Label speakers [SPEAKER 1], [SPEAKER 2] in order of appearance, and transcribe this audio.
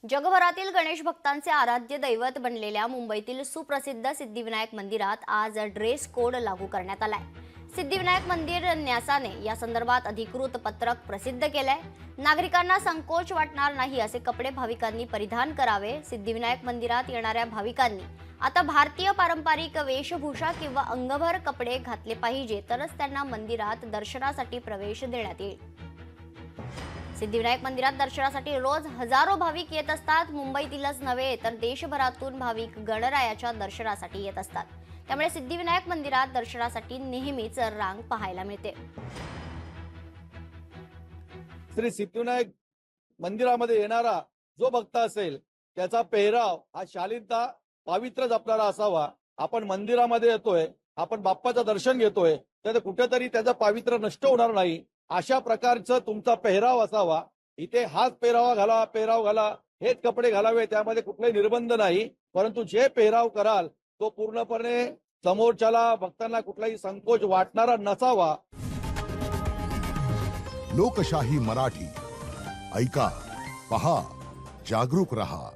[SPEAKER 1] जगभरातील गणेश भक्तांचे आराध्य दैवत बनलेल्या मुंबईतील सुप्रसिद्ध सिद्धिविनायक मंदिरात आज ड्रेस कोड लागू करण्यात आलाय। सिद्धिविनायक मंदिर न्यासाने या संदर्भात अधिकृत पत्रक प्रसिद्ध केलंय। नागरिकांना संकोच वाटणार नाही असे कपडे भाविकांनी परिधान करावे। सिद्धिविनायक मंदिरात येणाऱ्या भाविकांनी आता भारतीय पारंपरिक वेशभूषा किंवा अंगभर कपडे घातले पाहिजे, तरच त्यांना मंदिरात दर्शनासाठी प्रवेश देण्यात येईल। सिद्धिविनायक मंदिरात दर्शनासाठी रोज हजारो भाविक येत असतात। मुंबईतीलच नव्हे तर देशभरातून भाविक गणरायाच्या दर्शनासाठी येत असतात। त्यामुळे सिद्धिविनायक मंदिरात दर्शनासाठी नेहमीच रांग पाहायला मिळते।
[SPEAKER 2] श्री सिद्धिविनायक मंदिरामध्ये येणारा जो भक्त असेल त्याचा पेहराव हा शालीनता पावित्र जपणारा असावा। आपण मंदिरामध्ये येतोय, आपण बाप्पाचं दर्शन घेतोय, तर कुठेतरी त्याचं पावित्र्य नष्ट होणार नाही अशा प्रकारचं तुमचा पेहराव असावा। इथे हाच पेहराव घाला हेच कपडे घालावे, त्यामध्ये कुठलाही निर्बंध नाही। परंतु जे पेहराव कराल तो पूर्णपणे समोरच्याला भक्तांना कुठलाही संकोच वाटणारा नसावा।
[SPEAKER 3] लोकशाही मराठी ऐका, पहा, जागरूक रहा।